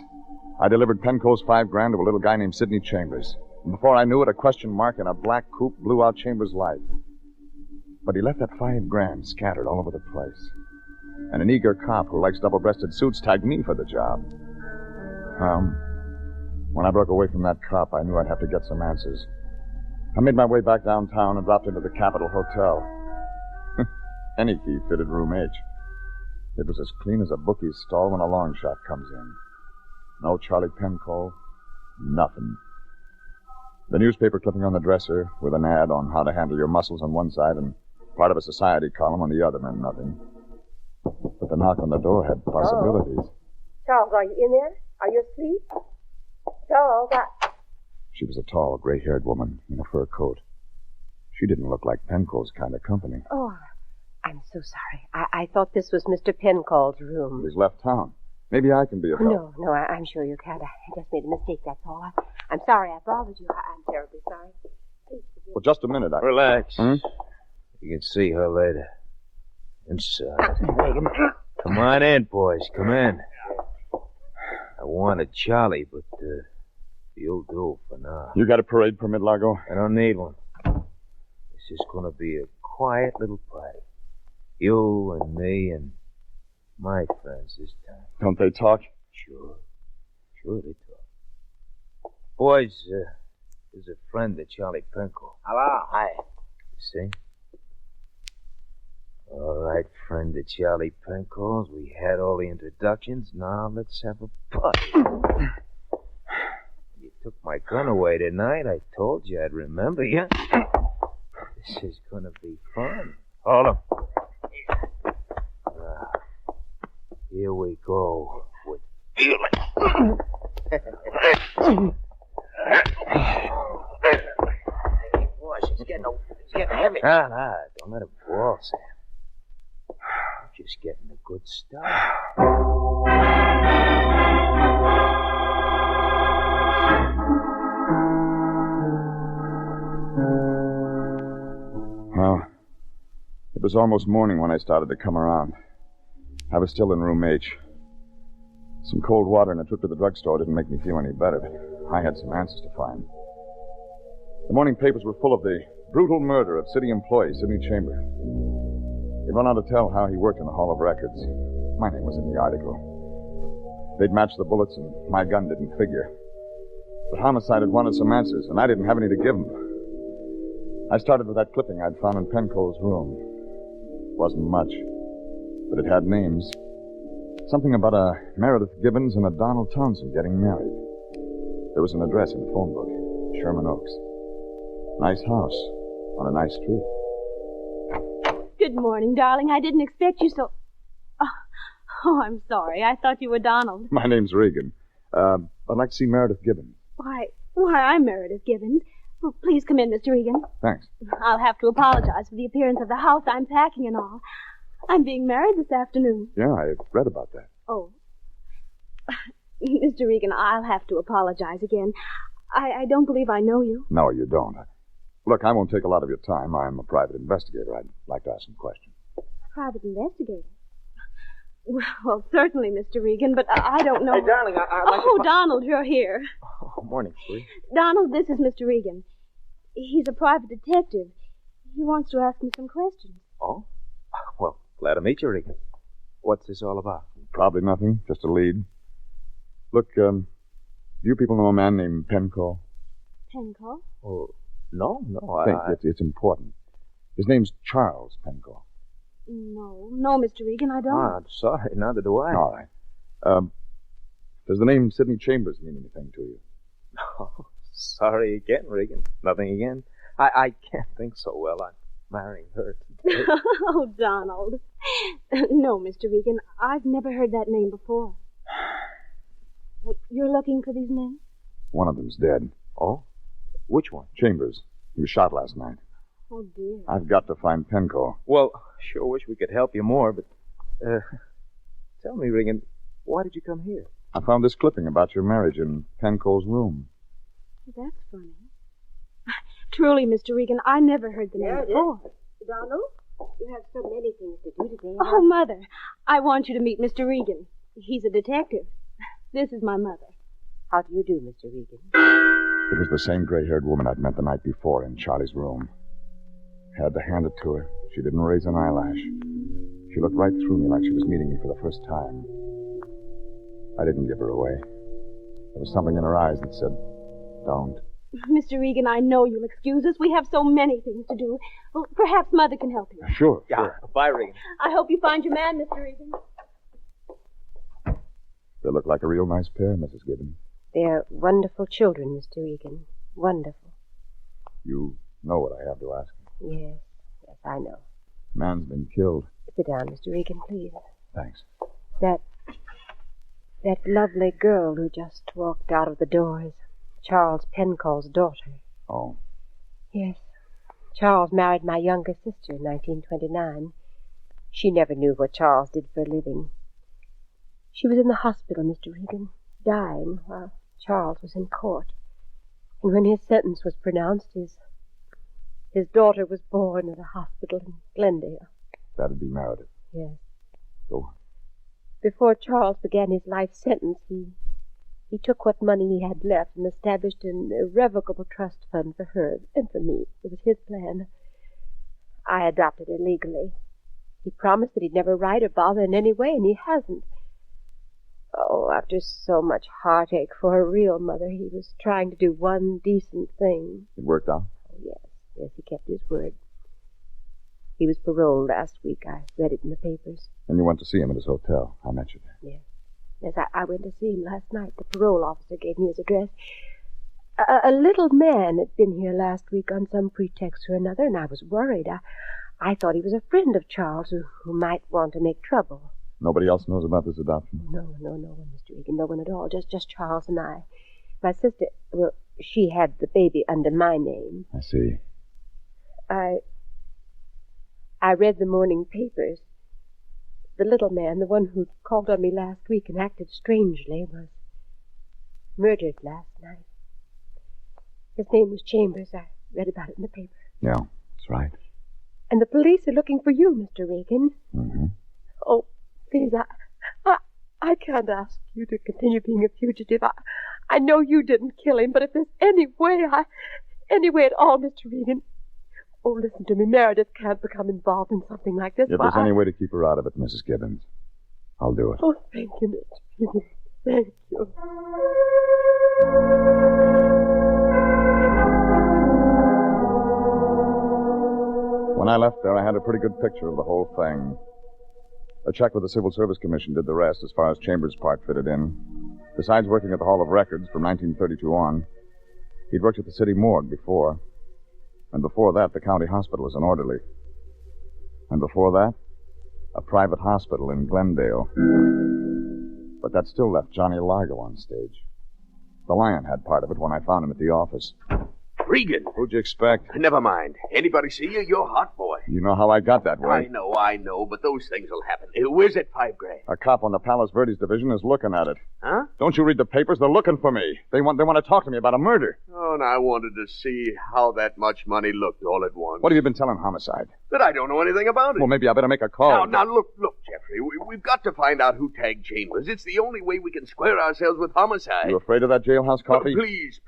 I delivered Penco's $5,000 to a little guy named Sidney Chambers. And before I knew it, a question mark in a black coupe blew out Chambers' life. But he left that $5,000 scattered all over the place. And an eager cop who likes double-breasted suits tagged me for the job. When I broke away from that cop, I knew I'd have to get some answers. I made my way back downtown and dropped into the Capitol Hotel. Any key fitted room H. It was as clean as a bookie's stall when a long shot comes in. No Charlie Pencold, nothing. The newspaper clipping on the dresser with an ad on how to handle your muscles on one side and part of a society column on the other meant nothing. But the knock on the door had possibilities. Oh. Charles, are you in there? Are you asleep? Charles, She was a tall, gray-haired woman in a fur coat. She didn't look like Pencold's kind of company. Oh, I'm so sorry. I thought this was Mr. Pencold's room. He's left town. Maybe I can be of help. No, I'm sure you can't. I just made a mistake, that's all. I'm sorry I bothered you. I'm terribly sorry. Please forgive me. Well, just a minute. Relax. You can see her later. Inside. Wait a minute. Come on in, boys. Come in. I wanted Charlie, but you'll do for now. You got a parade permit, Largo? I don't need one. This is going to be a quiet little party. You and me and my friends this time. Don't they talk? Sure they talk. Boys, there's a friend of Charlie Pencold. Hello. Hi. You see? All right, friend of Charlie Pencold's. We had all the introductions. Now let's have a party. You took my gun away tonight. I told you I'd remember you. This is gonna be fun. Hold him. Here we go with feeling. Boy, she's getting heavy. Don't let him fall, Sam. Just getting a good start. Well, it was almost morning when I started to come around. I was still in room H. Some cold water and a trip to the drugstore didn't make me feel any better, but I had some answers to find. The morning papers were full of the brutal murder of city employee Sidney Chambers. They'd run on to tell how he worked in the Hall of Records. My name was in the article. They'd matched the bullets, and my gun didn't figure. But Homicide had wanted some answers, and I didn't have any to give them. I started with that clipping I'd found in Penco's room. Wasn't much, but it had names. Something about a Meredith Gibbons and a Donald Townsend getting married. There was an address in the phone book, Sherman Oaks. Nice house on a nice street. Good morning, darling. I didn't expect you so... Oh, I'm sorry. I thought you were Donald. My name's Regan. I'd like to see Meredith Gibbons. Why, I'm Meredith Gibbons. Oh, please come in, Mr. Regan. Thanks. I'll have to apologize for the appearance of the house. I'm packing and all. I'm being married this afternoon. Yeah, I read about that. Oh. Mr. Regan, I'll have to apologize again. I don't believe I know you. No, you don't. Look, I won't take a lot of your time. I'm a private investigator. I'd like to ask some questions. Private investigator? Well, certainly, Mr. Regan, but I don't know... Hey, darling, I'd like to... Donald, you're here. Oh, morning, sweetie. Donald, this is Mr. Regan. He's a private detective. He wants to ask me some questions. Oh? Well, glad to meet you, Regan. What's this all about? Probably nothing. Just a lead. Look, do you people know a man named Penco? Penco? Oh, no. I think it's important. His name's Charles Penco. No, Mr. Regan, I don't. I'm sorry, neither do I. All right. Does the name Sidney Chambers mean anything to you? Oh, sorry again, Regan. Nothing again. I can't think so well. I'm marrying her today. Oh, Donald. No, Mr. Regan, I've never heard that name before. You're looking for these men? One of them's dead. Oh? Which one? Chambers. He was shot last night. Oh, dear. I've got to find Penco. Well, sure wish we could help you more, but... tell me, Regan, why did you come here? I found this clipping about your marriage in Penco's room. That's funny. Truly, Mr. Regan, I never heard the name before. Donald, you have so many things to do today. Oh, Mother, I want you to meet Mr. Regan. He's a detective. This is my mother. How do you do, Mr. Regan? It was the same gray-haired woman I'd met the night before in Charlie's room. Had to hand it to her. She didn't raise an eyelash. She looked right through me like she was meeting me for the first time. I didn't give her away. There was something in her eyes that said, don't. Mr. Regan, I know you'll excuse us. We have so many things to do. Well, perhaps Mother can help you. Sure. Bye, Regan. I hope you find your man, Mr. Regan. They look like a real nice pair, Mrs. Gibbons. They're wonderful children, Mr. Regan. Wonderful. You know what I have to ask. Yes, I know. Man's been killed. Sit down, Mr. Regan, please. Thanks. That lovely girl who just walked out of the door is Charles Penco's daughter. Oh. Yes. Charles married my younger sister in 1929. She never knew what Charles did for a living. She was in the hospital, Mr. Regan, dying while Charles was in court. And when his sentence was pronounced, his daughter was born at a hospital in Glendale. That'd be Meredith. Yes. Go on. Before Charles began his life sentence, he took what money he had left and established an irrevocable trust fund for her and for me. It was his plan. I adopted her legally. He promised that he'd never write or bother in any way, and he hasn't. Oh, after so much heartache for a real mother, he was trying to do one decent thing. It worked out? Oh, yes. Yes, he kept his word. He was paroled last week. I read it in the papers. And you went to see him at his hotel. I met you there. Yes. Yes, I went to see him last night. The parole officer gave me his address. A little man had been here last week on some pretext or another, and I was worried. I thought he was a friend of Charles who might want to make trouble. Nobody else knows about this adoption? No one, Mr. Regan. No one at all. Just Charles and I. My sister, well, she had the baby under my name. I see. I read the morning papers. The little man, the one who called on me last week and acted strangely, was murdered last night. His name was Chambers. I read about it in the paper. Yeah, that's right. And the police are looking for you, Mr. Regan. Mm-hmm. Oh, please, I can't ask you to continue being a fugitive. I know you didn't kill him, but if there's any way at all, Mr. Regan. Oh, listen to me. Meredith can't become involved in something like this. If there's any way to keep her out of it, Mrs. Gibbons, I'll do it. Oh, thank you, Mr. Regan. Thank you. When I left there, I had a pretty good picture of the whole thing. A check with the Civil Service Commission did the rest as far as Chambers' part fitted in. Besides working at the Hall of Records from 1932 on, he'd worked at the city morgue before. And before that, the county hospital as an orderly. And before that, a private hospital in Glendale. But that still left Johnny Largo on stage. The Lion had part of it when I found him at the office. Regan. Who'd you expect? Never mind. Anybody see you? You're hot, boy. You know how I got that way. I know, but those things will happen. Where's that $5,000? A cop on the Palos Verdes division is looking at it. Huh? Don't you read the papers? They're looking for me. They want to talk to me about a murder. Oh, and I wanted to see how that much money looked all at once. What have you been telling Homicide? That I don't know anything about it. Well, maybe I better make a call. Now, look, Jeffrey. We've got to find out who tagged Chambers. It's the only way we can square ourselves with Homicide. You afraid of that jailhouse coffee? Oh, please.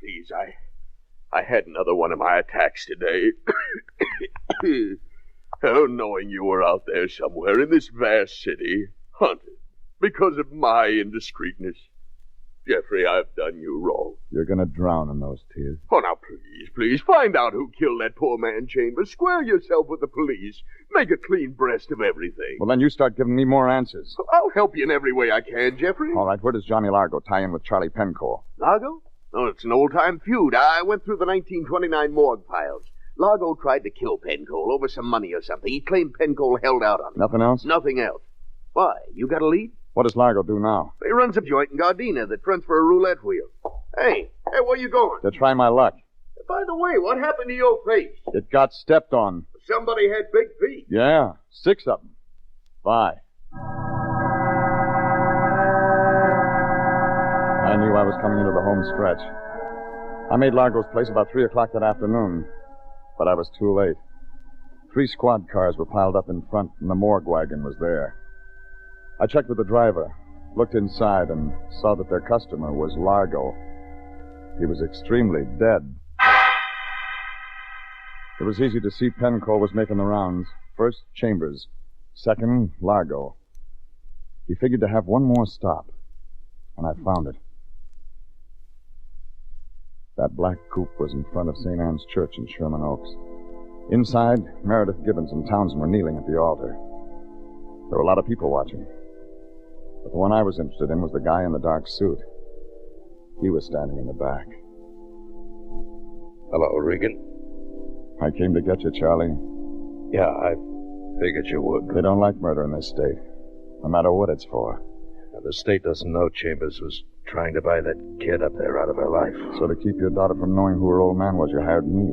I had another one of my attacks today. Oh, knowing you were out there somewhere in this vast city, hunted, because of my indiscreetness. Jeffrey, I've done you wrong. You're going to drown in those tears. Oh, now, please, find out who killed that poor man Chambers. Square yourself with the police. Make a clean breast of everything. Well, then you start giving me more answers. I'll help you in every way I can, Jeffrey. All right, where does Johnny Largo tie in with Charlie Pencore? Largo? Oh, it's an old-time feud. I went through the 1929 morgue files. Largo tried to kill Pencoe over some money or something. He claimed Pencoe held out on him. Nothing else? Nothing else. Why? You got a lead? What does Largo do now? He runs a joint in Gardena that fronts for a roulette wheel. Hey, where you going? To try my luck. By the way, what happened to your face? It got stepped on. Somebody had big feet. Yeah, 6 of them. Bye. I knew I was coming into the home stretch. I made Largo's place about 3 o'clock that afternoon, but I was too late. 3 squad cars were piled up in front, and the morgue wagon was there. I checked with the driver, looked inside, and saw that their customer was Largo. He was extremely dead. It was easy to see Pencoe was making the rounds. First, Chambers. Second, Largo. He figured to have one more stop, and I found it. That black coupe was in front of St. Anne's Church in Sherman Oaks. Inside, Meredith Gibbons and Townsend were kneeling at the altar. There were a lot of people watching. But the one I was interested in was the guy in the dark suit. He was standing in the back. Hello, Regan. I came to get you, Charlie. Yeah, I figured you would. They don't like murder in this state, no matter what it's for. Now, the state doesn't know Chambers was trying to buy that kid up there out of her life. So to keep your daughter from knowing who her old man was, you hired me.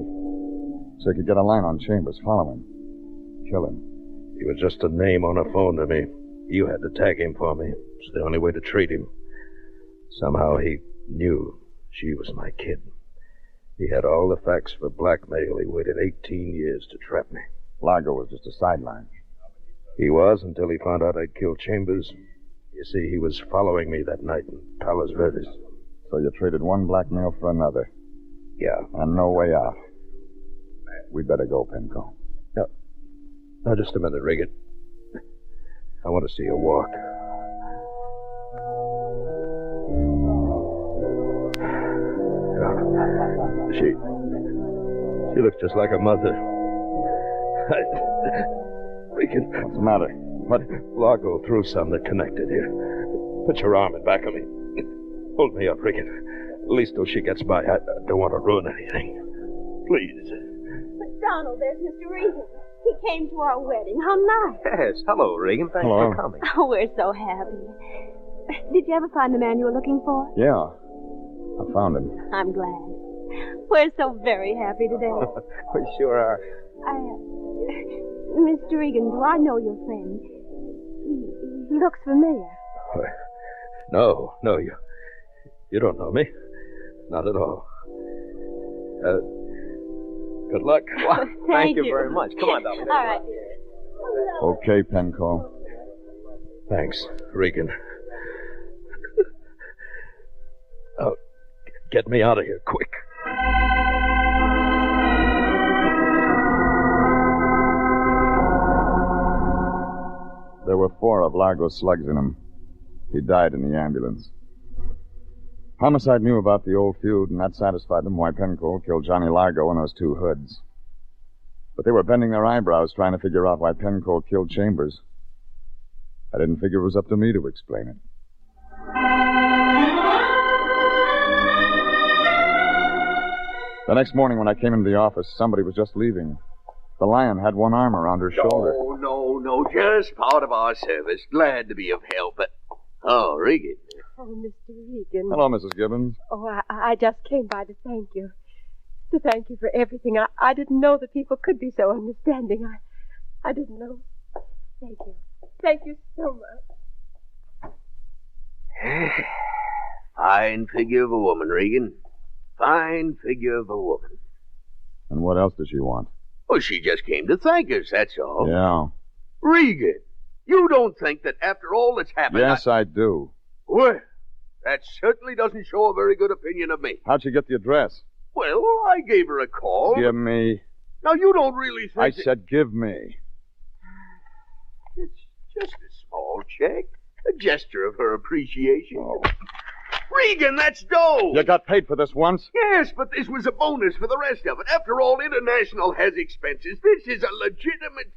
So you could get a line on Chambers, follow him, kill him. He was just a name on a phone to me. You had to tag him for me. It's the only way to treat him. Somehow he knew she was my kid. He had all the facts for blackmail. He waited 18 years to trap me. Largo was just a sideline. He was until he found out I'd killed Chambers. You see, he was following me that night in Palos Verdes. So you traded one blackmail for another. Yeah. And no way out. We'd better go, Pencoe. Now, just a minute, Regan. I want to see you walk. She looks just like her mother. Regan. What's the matter? What? Largo threw some that connected here. Put your arm in back of me. Hold me up, Regan. At least till she gets by. I don't want to ruin anything. Please. But, Donald, there's Mr. Regan. He came to our wedding. How nice. Yes. Hello, Regan. Thanks for coming. Oh, we're so happy. Did you ever find the man you were looking for? Yeah. I found him. I'm glad. We're so very happy today. We sure are. Mr. Regan, do I know your friend? He looks familiar. No, you don't know me. Not at all. Good luck. Well, thank you very much. Come on, darling. All right. Okay, Penco. Thanks, Regan. Oh, get me out of here, quick. There were 4 of Largo's slugs in him. He died in the ambulance. Homicide knew about the old feud, and that satisfied them why Penco killed Johnny Largo and those 2 hoods. But they were bending their eyebrows trying to figure out why Penco killed Chambers. I didn't figure it was up to me to explain it. The next morning when I came into the office, somebody was just leaving. The Lion had one arm around her shoulder. No, just part of our service. Glad to be of help. Oh, Regan. Oh, Mr. Regan. Hello, Mrs. Gibbons. Oh, I just came by to thank you. To thank you for everything. I didn't know that people could be so understanding. I didn't know. Thank you. Thank you so much. Fine figure of a woman, Regan. Fine figure of a woman. And what else does she want? Oh, she just came to thank us, that's all. Yeah. Regan, you don't think that after all that's happened... Yes, I do. Well, that certainly doesn't show a very good opinion of me. How'd you get the address? Well, I gave her a call. Give me. Now, you don't really think... I said give me. It's just a small check. A gesture of her appreciation. Oh. Regan, that's dough! You got paid for this once? Yes, but this was a bonus for the rest of it. After all, International has expenses. This is a legitimate...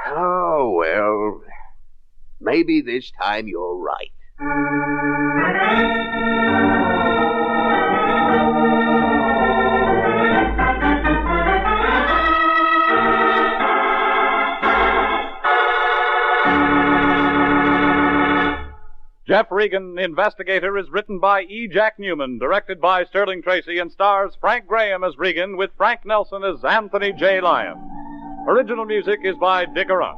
Oh, well, maybe this time you're right. Jeff Regan, Investigator, is written by E. Jack Newman, directed by Sterling Tracy, and stars Frank Graham as Regan with Frank Nelson as Anthony J. Lyon. Original music is by Dick Arant.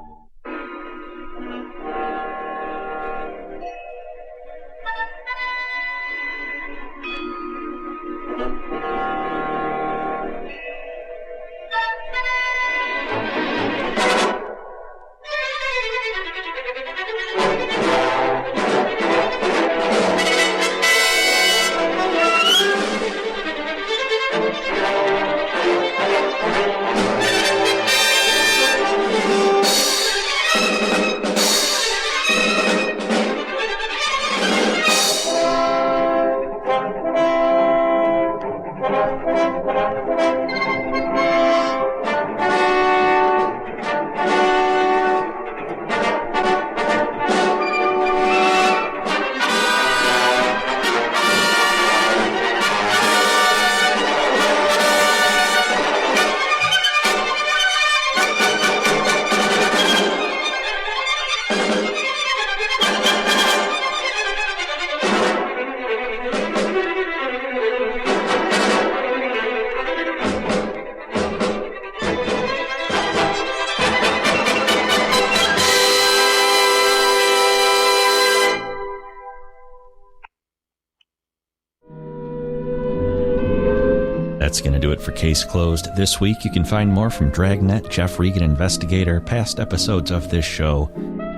That's going to do it for Case Closed this week. You can find more from Dragnet, Jeff Regan, Investigator, past episodes of this show,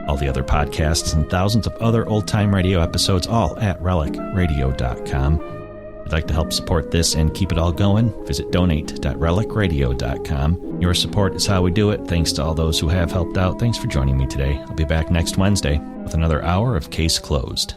all the other podcasts, and thousands of other old-time radio episodes, all at relicradio.com. If you'd like to help support this and keep it all going, visit donate.relicradio.com. Your support is how we do it. Thanks to all those who have helped out. Thanks for joining me today. I'll be back next Wednesday with another hour of Case Closed.